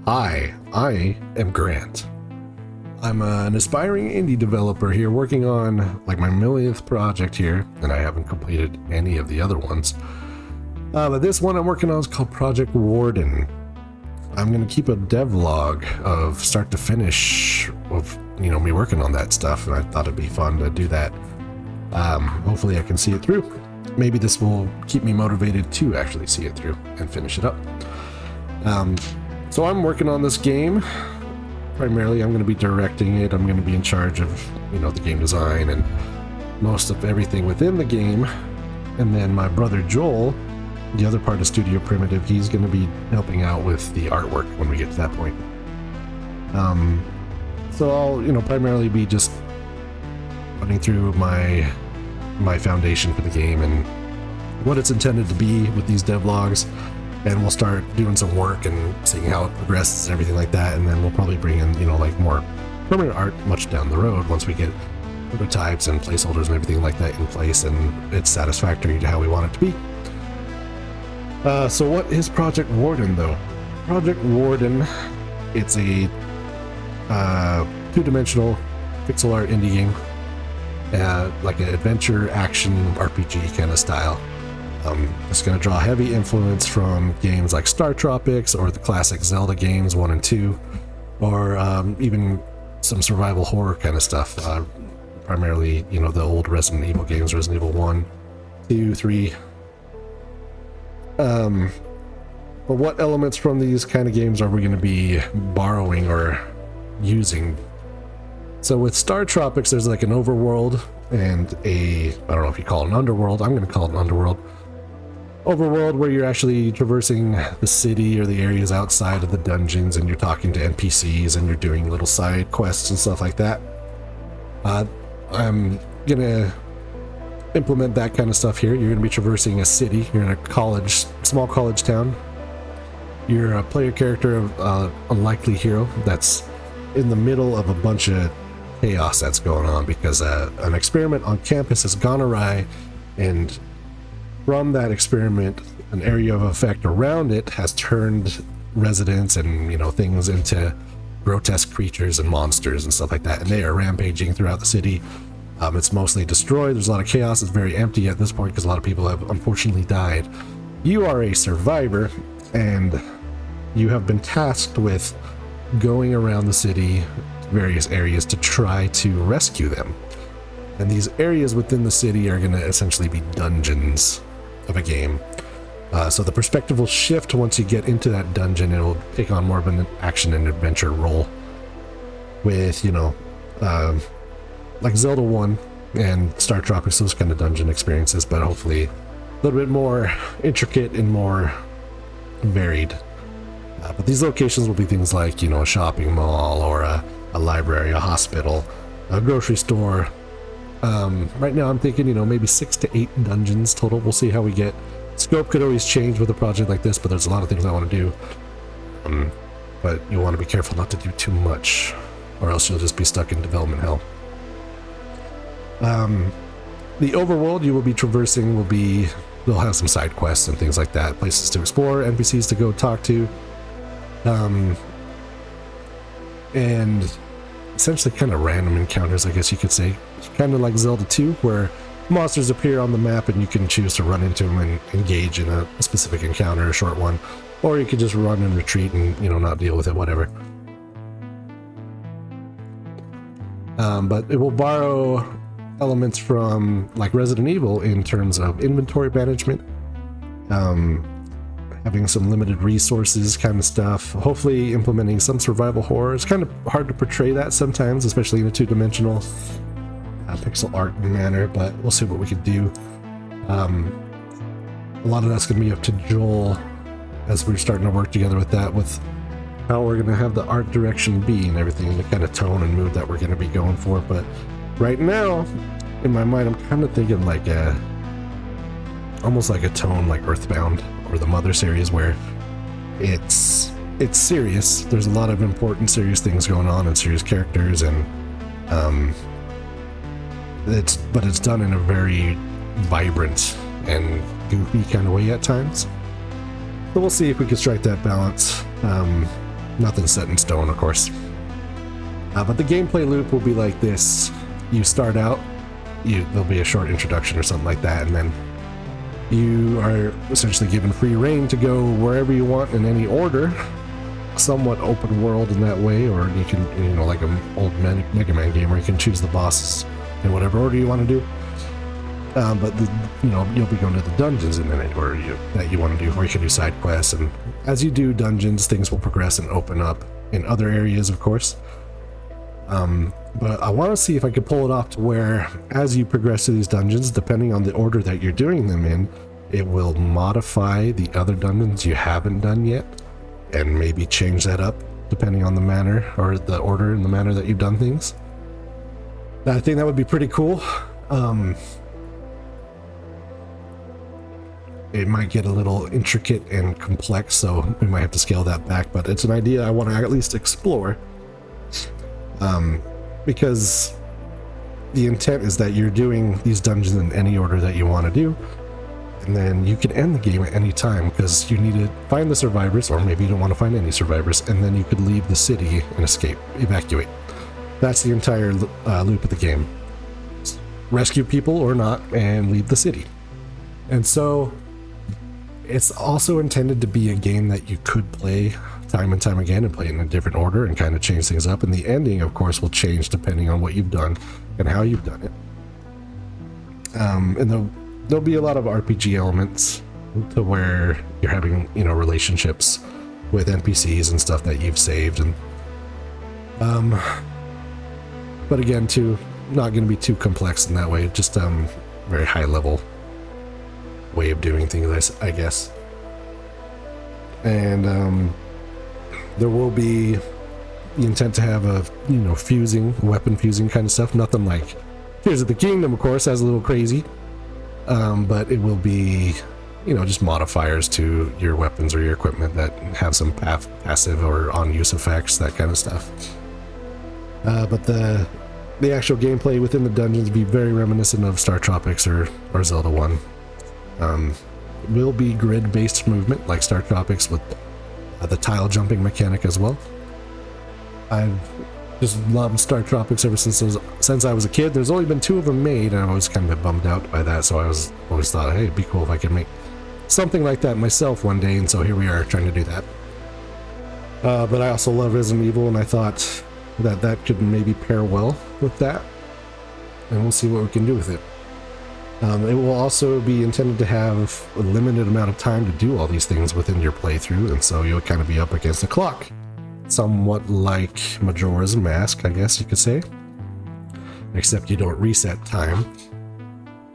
Hi, I am Grant. I'm an aspiring indie developer here working on like my millionth project here, and I haven't completed any of the other ones. But this one I'm working on is called Project Warden. I'm going to keep a devlog of start to finish of me working on that stuff, and I thought it'd be fun to do that. Hopefully I can see it through. Maybe this will keep me motivated to actually see it through and finish it up. So I'm working on this game. Primarily, I'm going to be directing it. I'm going to be in charge of, the game design and most of everything within the game. And then my brother Joel, the other part of Studio Primitive, he's going to be helping out with the artwork when we get to that point. So I'll, primarily be just running through my foundation for the game and what it's intended to be with these devlogs. And we'll start doing some work and seeing how it progresses and everything like that. And then we'll probably bring in, more permanent art much down the road once we get prototypes and placeholders and everything like that in place and it's satisfactory to how we want it to be. So what is Project Warden, though? Project Warden, it's a two-dimensional pixel art indie game, like an adventure action RPG kind of style. It's going to draw heavy influence from games like StarTropics or the classic Zelda games 1 and 2, or even some survival horror kind of stuff. Primarily, the old Resident Evil games, Resident Evil 1, 2, 3. But what elements from these kind of games are we going to be borrowing or using? So with StarTropics, there's like an overworld and I don't know if you call it an underworld. I'm going to call it an underworld. Overworld where you're actually traversing the city or the areas outside of the dungeons and you're talking to NPCs and you're doing little side quests and stuff like that. I'm gonna implement that kind of stuff here. You're gonna be traversing a city. You're in a small college town. You're a player character of a unlikely hero that's in the middle of a bunch of chaos that's going on because an experiment on campus has gone awry, and from that experiment, an area of effect around it has turned residents and things into grotesque creatures and monsters and stuff like that, and they are rampaging throughout the city. It's mostly destroyed. There's a lot of chaos. It's very empty at this point because a lot of people have unfortunately died. You are a survivor, and you have been tasked with going around the city, various areas, to try to rescue them. And these areas within the city are going to essentially be dungeons of a game. So the perspective will shift once you get into that dungeon. It will take on more of an action and adventure role with, like Zelda 1 and StarTropics, those kind of dungeon experiences, but hopefully a little bit more intricate and more varied. But these locations will be things like, a shopping mall or a library, a hospital, a grocery store. Right now I'm thinking, maybe 6 to 8 dungeons total. We'll see how we get. Scope could always change with a project like this, but there's a lot of things I want to do. But you want to be careful not to do too much, or else you'll just be stuck in development hell. The overworld you will be traversing will have some side quests and things like that, places to explore, NPCs to go talk to, and essentially kind of random encounters, I guess you could say. Kind of like Zelda 2, where monsters appear on the map and you can choose to run into them and engage in a specific encounter, a short one, or you could just run and retreat and not deal with it, whatever. But it will borrow elements from like Resident Evil in terms of inventory management, having some limited resources kind of stuff, hopefully implementing some survival horror. It's kind of hard to portray that sometimes, especially in a two-dimensional pixel art manner, but we'll see what we can do. A lot of that's going to be up to Joel as we're starting to work together with that, with how we're going to have the art direction be and everything, the kind of tone and mood that we're going to be going for. But right now, in my mind, I'm kind of thinking like almost like a tone like Earthbound or the Mother series, where it's serious. There's a lot of important, serious things going on and serious characters, and it's done in a very vibrant and goofy kind of way at times. So we'll see if we can strike that balance. Nothing's set in stone, of course. But the gameplay loop will be like this. You start out, there'll be a short introduction or something like that, and then you are essentially given free reign to go wherever you want in any order. Somewhat open world in that way, or you can, like an old Mega Man game where you can choose the bosses in whatever order you want to do. But you'll be going to the dungeons in any order that you want to do, or you can do side quests. And as you do dungeons, things will progress and open up in other areas, of course. But I want to see if I could pull it off to where, as you progress through these dungeons, depending on the order that you're doing them in, it will modify the other dungeons you haven't done yet, and maybe change that up depending on the manner or the order and the manner that you've done things. I think that would be pretty cool. It might get a little intricate and complex, so we might have to scale that back, but it's an idea I want to at least explore. Because the intent is that you're doing these dungeons in any order that you want to do, and then you can end the game at any time, because you need to find the survivors, or maybe you don't want to find any survivors, and then you could leave the city and evacuate. That's the entire loop of the game. Rescue people or not, and leave the city. And so it's also intended to be a game that you could play time and time again and play in a different order and kind of change things up. And the ending, of course, will change depending on what you've done and how you've done it. And there'll be a lot of RPG elements to where you're having, relationships with NPCs and stuff that you've saved. And but again, not going to be too complex in that way. Just very high level way of doing things, I guess. And there will be the intent to have a weapon fusing kind of stuff. Nothing like Tears of the Kingdom, of course, that's a little crazy. But it will be just modifiers to your weapons or your equipment that have some passive or on-use effects, that kind of stuff. But the actual gameplay within the dungeons will be very reminiscent of StarTropics or Zelda 1. Will be grid-based movement like StarTropics, with the tile jumping mechanic as well. I've just loved StarTropics ever since I was a kid. There's only been 2 of them made, and I was kind of bummed out by that, so I always thought, hey, it'd be cool if I could make something like that myself one day, and so here we are trying to do that. But I also love Resident Evil, and I thought that could maybe pair well with that, and we'll see what we can do with it. It will also be intended to have a limited amount of time to do all these things within your playthrough, and so you'll kind of be up against the clock. Somewhat like Majora's Mask, I guess you could say. Except you don't reset time.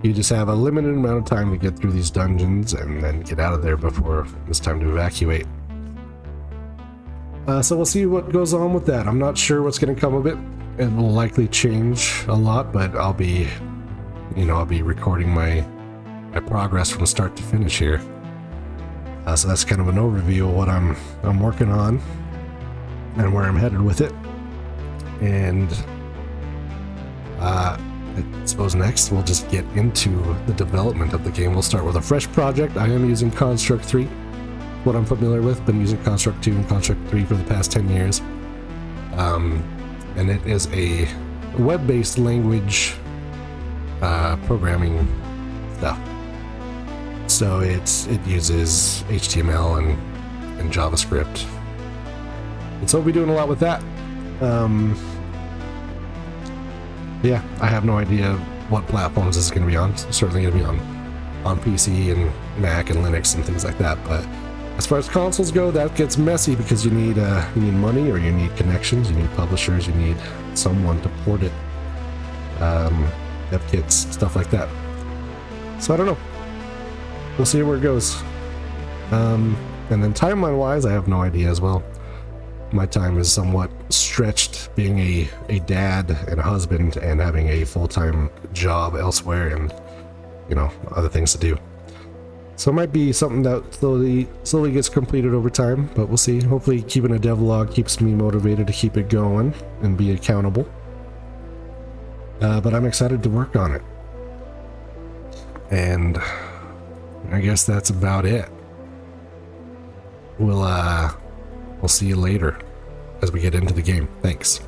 You just have a limited amount of time to get through these dungeons and then get out of there before it's time to evacuate. So we'll see what goes on with that. I'm not sure what's going to come of it. It will likely change a lot, but I'll be recording my progress from start to finish here. So that's kind of an overview of what I'm working on and where I'm headed with it. And I suppose next we'll just get into the development of the game. We'll start with a fresh project. I am using Construct 3, what I'm familiar with. Been using Construct 2 and Construct 3 for the past 10 years. And it is a web-based language programming stuff. So it uses HTML and JavaScript. And so we'll be doing a lot with that. Yeah, I have no idea what platforms this is going to be on. It's certainly going to be on PC and Mac and Linux and things like that. But as far as consoles go, that gets messy because you need money, or you need connections, you need publishers, you need someone to port it, dev kits, stuff like that. So I don't know. We'll see where it goes. And then timeline-wise, I have no idea as well. My time is somewhat stretched, being a dad and a husband and having a full-time job elsewhere and, other things to do. So it might be something that slowly gets completed over time, but we'll see. Hopefully keeping a devlog keeps me motivated to keep it going and be accountable. But I'm excited to work on it. And I guess that's about it. We'll see you later. as we get into the game. Thanks.